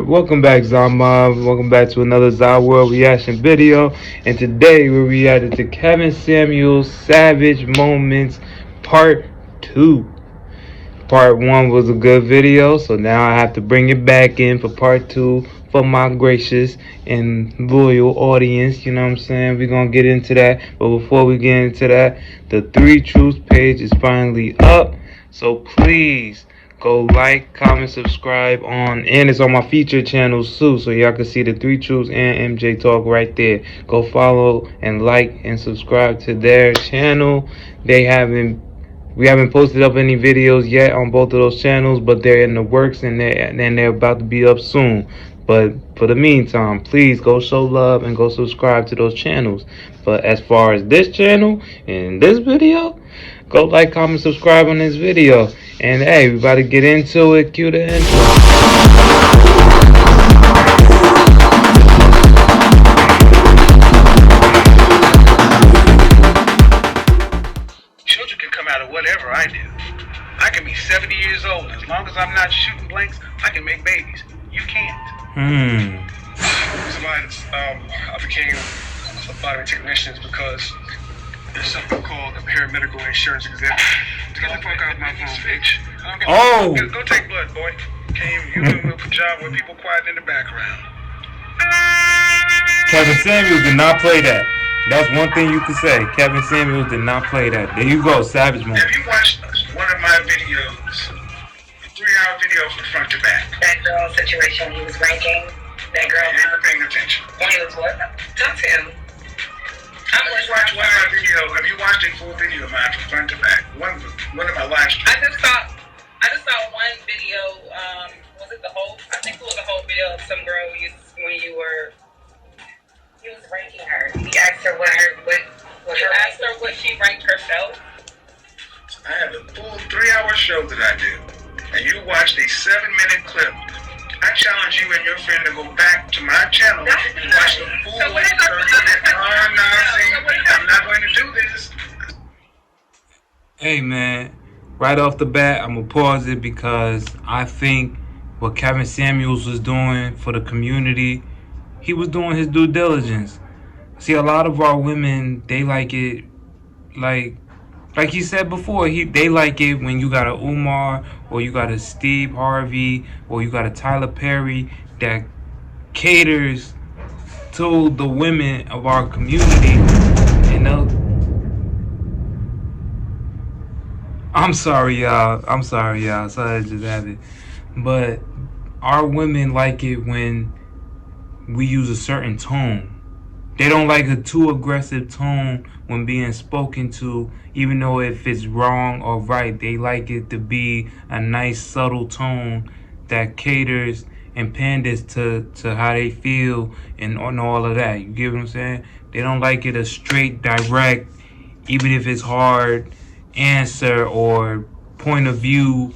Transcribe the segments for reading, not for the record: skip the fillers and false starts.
Welcome back, Zama. Welcome back to another World reaction video. And today we reacted to Kevin Samuel's Savage Moments Part 2. Part 1 was a good video, so now I have to bring it back in for Part 2 for my gracious and loyal audience. You know what I'm saying? We're going to get into that. But before we get into that, the 3 Truths page is finally up. So please go like, comment, subscribe and it's on my featured channels too, so y'all can see the 3 Truths and MJ Talk right there. Go follow and like and subscribe to their channel. We haven't posted up any videos yet on both of those channels, but they're in the works and they're about to be up soon. But for the meantime, please go show love and go subscribe to those channels. But as far as this channel and this video, go like, comment, subscribe on this video. And hey, we about to get into it. Cue the intro. Children can come out of whatever I do. I can be 70 years old, and as long as I'm not shooting blanks, I can make babies. You can't. I became a body technician because there's something called a paramedical insurance exemption. Get the fuck out my phone, bitch. Oh! Go take blood, boy. You do a job with people quiet in the background. Kevin Samuels did not play that. That's one thing you could say. Kevin Samuels did not play that. There you go, Savage Moment. Have you watched one of my videos? A 3-hour video from front to back. That girl situation he was ranking. That girl. You ain't paying attention. When he was what? Talk to him. Have you watched one of my videos? Have you watched a full video of mine from front to back? One of my live streams. I just saw one video. Was it the whole? I think it was the whole video of some girl he was ranking her. He asked her what she ranked herself. I have a full 3-hour show that I do, and you watched a 7-minute clip. I challenge you and your friend to go back to my channel and watch the full 30-minute. I'm not going to do this. Hey man, right off the bat, I'm gonna pause it because I think what Kevin Samuels was doing for the community, he was doing his due diligence. See, a lot of our women, they like it, like he said before, they like it when you got a Umar or you got a Steve Harvey or you got a Tyler Perry that caters to the women of our community. And I'm sorry, y'all. Sorry, I just had it. But our women like it when we use a certain tone. They don't like a too aggressive tone when being spoken to, even though if it's wrong or right. They like it to be a nice subtle tone that caters and panders to how they feel and all of that. You get what I'm saying? They don't like it a straight, direct, even if it's hard, answer or point of view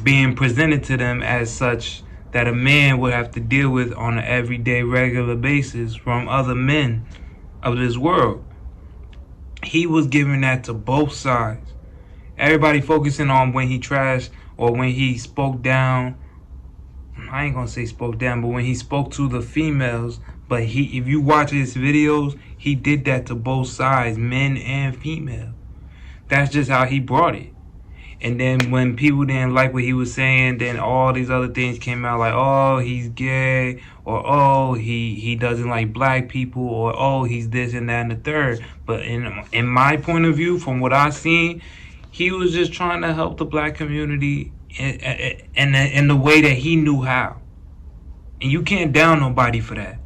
being presented to them as such that a man would have to deal with on an everyday, regular basis from other men of this world. He was giving that to both sides. Everybody focusing on when he trashed or when he spoke down. I ain't gonna say spoke down, but when he spoke to the females. But if you watch his videos, he did that to both sides, men and female. That's just how he brought it. And then when people didn't like what he was saying, then all these other things came out like, oh, he's gay, or oh, he doesn't like black people, or oh, he's this and that and the third. But in my point of view, from what I've seen, he was just trying to help the black community in the way that he knew how. And you can't down nobody for that.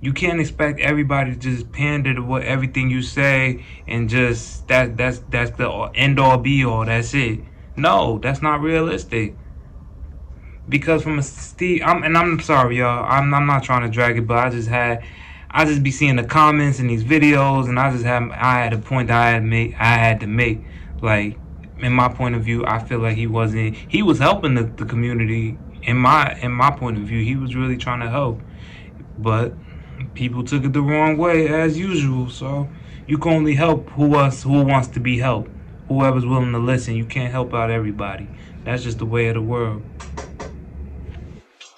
You can't expect everybody to just pander to what everything you say and just that's the end all be all. That's it. No, that's not realistic. Because from I'm sorry, y'all. I'm not trying to drag it, but I just be seeing the comments in these videos, and I had a point that I had to make. Like, in my point of view, I feel like he was helping the community. In my point of view, he was really trying to help, but people took it the wrong way as usual. So you can only help who wants to be helped, whoever's willing to listen. You can't help out everybody. That's just the way of the world.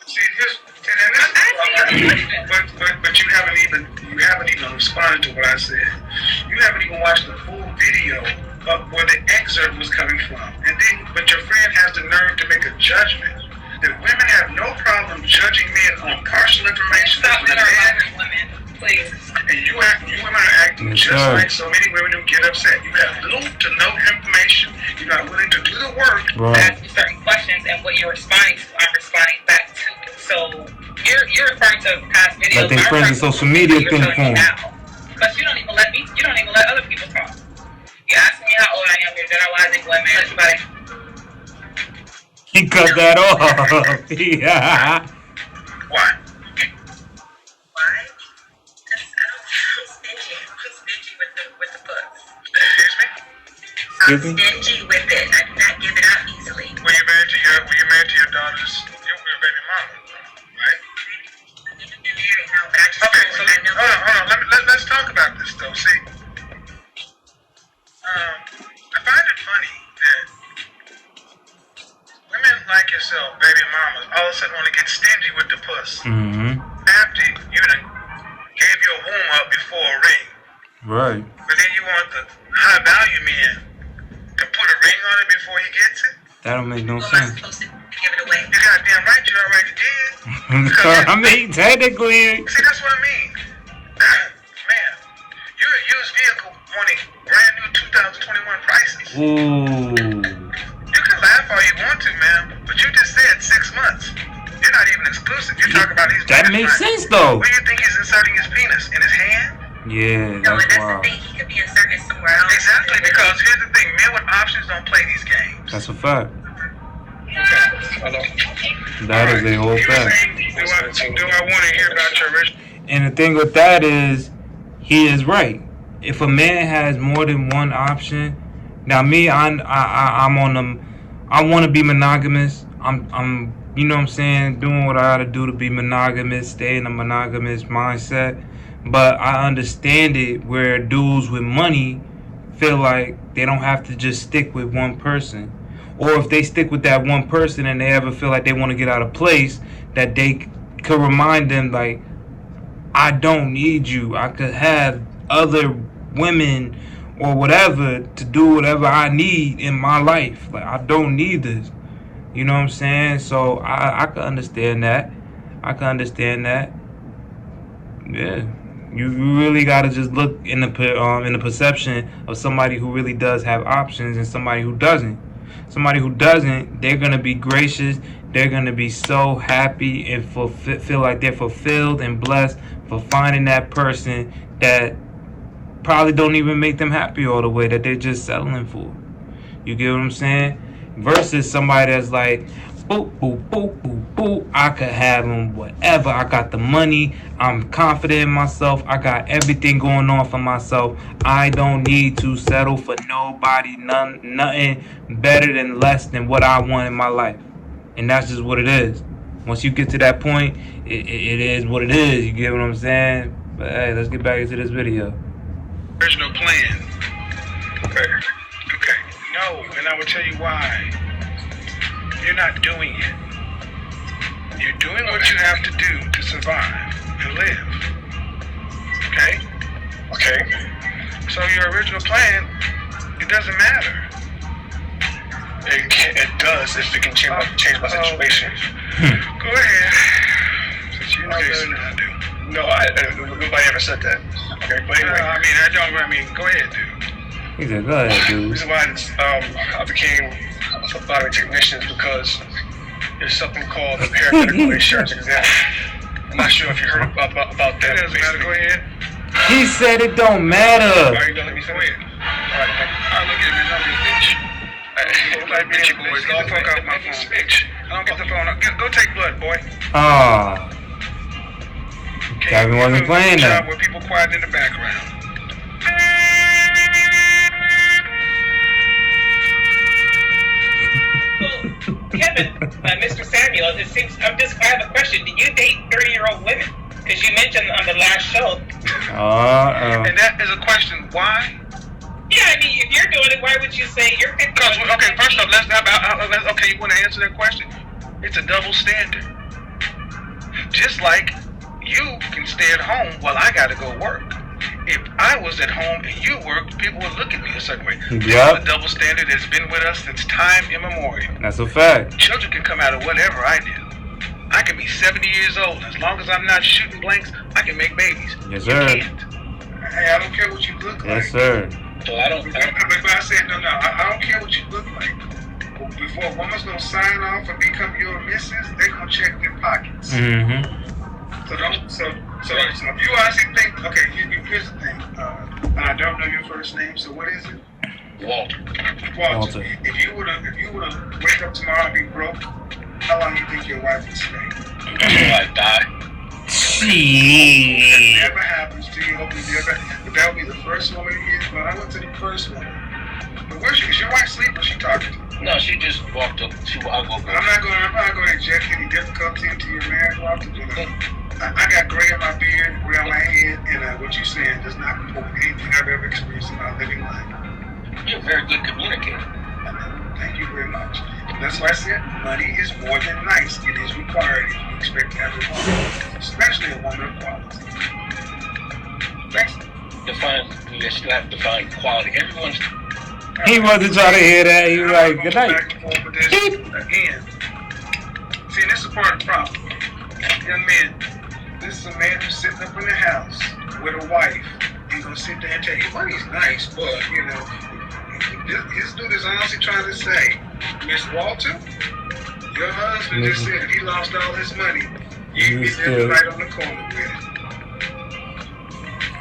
See, but you haven't even responded to what I said. You haven't even watched the full video of where the excerpt was coming from, but your friend has the nerve to make a judgment that women have no problem judging men on partial information. Stop interrupting women, please. And you women are acting just like so many women who get upset. You have little to no information. You're not willing to do the work. Right. Ask you certain questions, and what you're responding to, I'm responding back to. So you're referring to past videos. Let their friends on social media think for them. Because you don't even let other people talk. You ask me how old I am. You're generalizing women. Like, He cut that off. Yeah. Why? why? Because I'm stingy. I'm stingy with the books. Excuse me? Excuse me? Stingy with it. I do not give it out easily. Were you married to your daughter's your baby mama, right? Married, no, but I just Okay, so I know. hold on. Let's talk about this though. See, I find it funny that women like yourself, baby mamas, all of a sudden want to get stingy with the puss Mm-hmm. after you done gave your womb up before a ring. Right. But then you want the high value man to put a ring on it before he gets it? That don't make no Who am I sense. supposed to give it away? You goddamn right you already did. I mean, technically. See, that's what I mean. Man, you're a used vehicle wanting brand new 2021 prices. Ooh. You can laugh all you want to, man, but you just said 6 months. You're not even exclusive. You're talking about these That penis makes prices. sense, though. Where do you think he's inserting his penis? In his hand? Yeah, No, and that's that's the wild. thing. He could be inserted somewhere else. Exactly, because here's the thing. Men with options don't play these games. That's a fact. Hello? That is a whole You were fact. saying, do I want to hear about your original? And the thing with that is, he is right. If a man has more than one option, now me, I'm on them. I want to be monogamous. I'm, you know what I'm saying, doing what I gotta do to be monogamous, stay in a monogamous mindset. But I understand it where dudes with money feel like they don't have to just stick with one person. Or if they stick with that one person and they ever feel like they want to get out of place, that they could remind them, like, I don't need you. I could have other women or whatever to do whatever I need in my life. Like, I don't need this. You know what I'm saying? So I can understand that. I can understand that. Yeah. You really gotta just look in the perception of somebody who really does have options and somebody who doesn't. Somebody who doesn't, they're gonna be gracious. They're gonna be so happy and feel like they're fulfilled and blessed for finding that person that probably don't even make them happy all the way, that they're just settling for. You get what I'm saying? Versus somebody that's like, boop, boop, boop, boop, boop. I could have them whatever. I got the money. I'm confident in myself. I got everything going on for myself. I don't need to settle for nobody, nothing better than less than what I want in my life. And that's just what it is. Once you get to that point, it is what it is. You get what I'm saying? But hey, let's get back into this video. Original plan. Okay. No, and I will tell you why. You're not doing it. You're doing what you have to do to survive and live. Okay? So your original plan, it doesn't matter. It does if it can change my situation. Go ahead. Since you know better than I do. No, nobody ever said that. Okay, but anyway. Go ahead, dude. He said, go ahead, The dude. reason why I became a phlebotomy technician is because there's something called the paramedical insurance exam. I'm not sure if you heard about that. It doesn't matter. Go ahead. He said it don't matter. Are you gonna let me go ahead? Alright, look at me. Don't be a bitch. Bitch, you boys. Get the fuck off my phone, bitch. I don't get the phone. Go take blood, boy. Ah. Kevin wasn't playing that. Where people quiet in the background. Kevin, Mr. Samuel, I have a question. Do you date 30-year-old women? Because you mentioned on the last show. And that is a question. Why? Yeah, Yeah, I mean, if you're doing it, why would you say you're 50? Okay, first off, okay, you want to answer that question? It's a double standard. Just like you can stay at home while I got to go work. If I was at home and you worked, people would look at me a certain way. Yep. That's a double standard that's been with us since time immemorial. That's a fact. Children can come out of whatever I do. I can be 70 years old. As long as I'm not shooting blanks, I can make babies. Yes, sir. You can't. Hey, I don't care what you look like. Yes, sir. So I don't. But I said, no, I don't care what you look like. Before a woman's going to sign off and become your missus, they're going to check their pockets. Mm-hmm. So if you honestly think, okay, here's the thing. I don't know your first name, so what is it? Walter. Walter. If you were to wake up tomorrow and be broke, how long do you think your wife would stay? Until I die. Shit. That never happens to you. Hopefully never. But that would be the first woman you get. But I went to the first woman. But is your wife asleep or she talking to you? No, she just walked up. I'll go. I'm not going to inject any difficulty into your marriage, Walter. I got gray in my beard, gray on my head, and what you're saying does not report anything I've ever experienced in my living life. You're a very good communicator. Thank you very much. That's why I said money is more than nice. It is required if you expect to have a woman, especially a woman of quality. Thanks. You still have to define quality. Everyone's. He wasn't trying to hear that. He was like, good night. Again. See, this is part of the problem. Young man, this is a man who's sitting up in the house with a wife. He's going to sit there and tell you, money's nice, but, this dude is honestly trying to say, Miss Walter, your husband just said that he lost all his money. You be there right on the corner with it.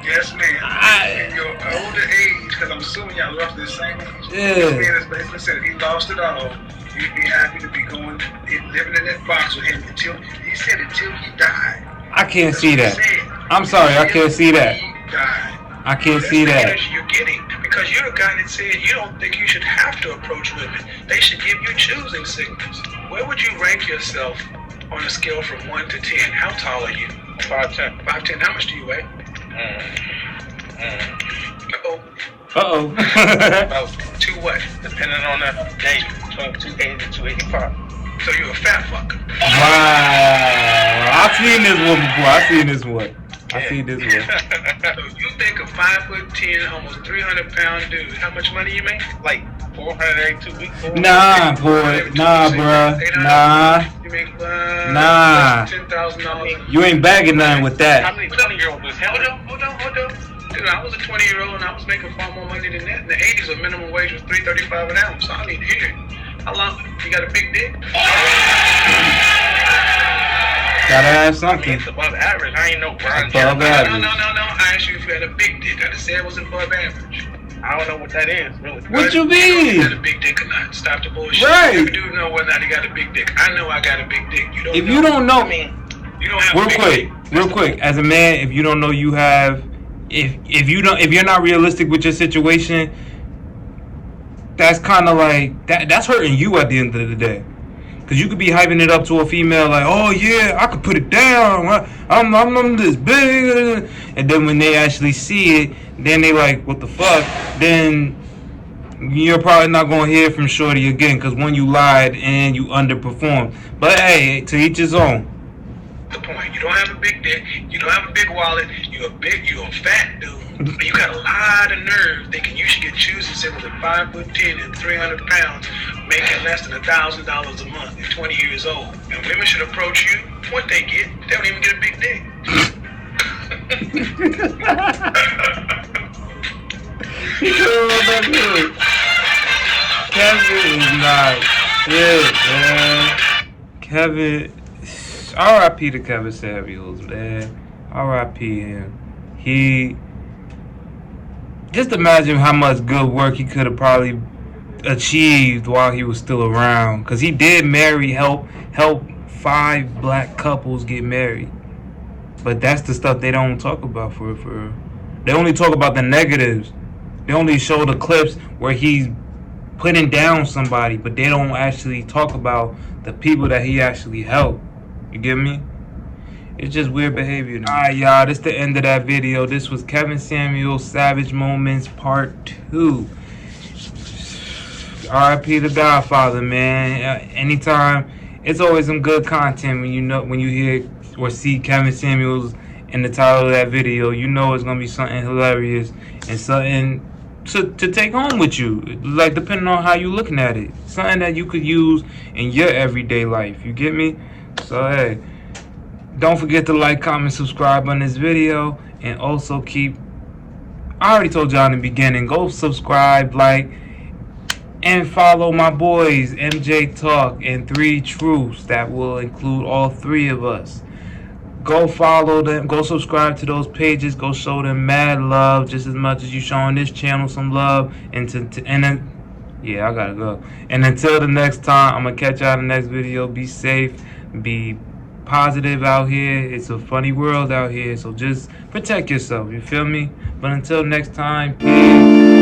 Yes, ma'am. In your older age, because I'm assuming y'all roughly the same age. Yeah. This man has basically said if he lost it all, you'd be happy to be living in that box with him until he died. I can't see that. I'm sorry, I can't see that. I can't see that. That's the energy you're getting. Because you're the guy that said you don't think you should have to approach women. They should give you choosing signals. Where would you rank yourself on a scale from 1 to 10? How tall are you? 5'10". 5'10". How much do you weigh? Uh-oh. About 2 what? depending on the day, between 280 to 285. So you're a fat fucker. Wow. I've seen this one before. I've seen this one. So you think a 5'10", almost 300-pound dude, how much money you make? Like 482 weeks. Nah, boy. Nah, bruh. Nah. You make Nah. $10,000. You ain't bagging nothing with How that. many 20-year-olds is Hold on. Dude, I was a 20-year-old and I was making far more money than that. In the 80s, the minimum wage was $3.35 an hour, so I need to hear it. How long? You got a big dick? Gotta have I mean, something. it's above average. I ain't no Brian. Above average. No. I asked you if you had a big dick. I just said it was above average. I don't know what that is, really. What you You know if you got a mean? big dick or not. Stop the bullshit. Right. Every dude know whether or not he got a big dick. I know I got a big dick. You don't If know. you don't know, I mean, You don't have a big dick. real quick, as a man, if you don't know you have, if you're not realistic with your situation, that's kind of like that's hurting you at the end of the day. Cause you could be hyping it up to a female like, oh yeah, I could put it down. I'm this big, and then when they actually see it, then they like, what the fuck? Then you're probably not gonna hear from shorty again. Cause when you lied and you underperformed. But hey, to each his own. The point. You don't have a big dick. You don't have a big wallet. You're a fat dude. But you got a lot of nerve thinking you should get choosing signals at 5'10" and 300 pounds, making less than $1,000 a month at 20 years old. And women should approach you. What they get, they don't even get a big dick. Kevin is not shit, man. Kevin, R.I.P. to Kevin Samuels, man. R.I.P. him. He, just imagine how much good work he could have probably achieved while he was still around. Cause he did help 5 black couples get married. But that's the stuff they don't talk about for they only talk about the negatives. They only show the clips where he's putting down somebody, but they don't actually talk about the people that he actually helped. You get me? It's just weird behavior. Alright, y'all, this the end of that video. This was Kevin Samuel's Savage Moments Part 2. R.I.P. the Godfather, man. Anytime, it's always some good content when you hear or see Kevin Samuels in the title of that video. You know it's gonna be something hilarious and something to take home with you. Like, depending on how you looking at it, something that you could use in your everyday life. You get me? So hey, don't forget to like, comment, subscribe on this video, and also I already told y'all in the beginning, go subscribe, like, and follow my boys MJ Talk and 3 Truths. That will include all 3 of us. Go follow them, go subscribe to those pages, go show them mad love just as much as you showing this channel some love. And then yeah, I gotta go. And until the next time, I'm gonna catch y'all in the next video. Be safe, be positive out here. It's a funny world out here, so just protect yourself, you feel me? But until next time, peace.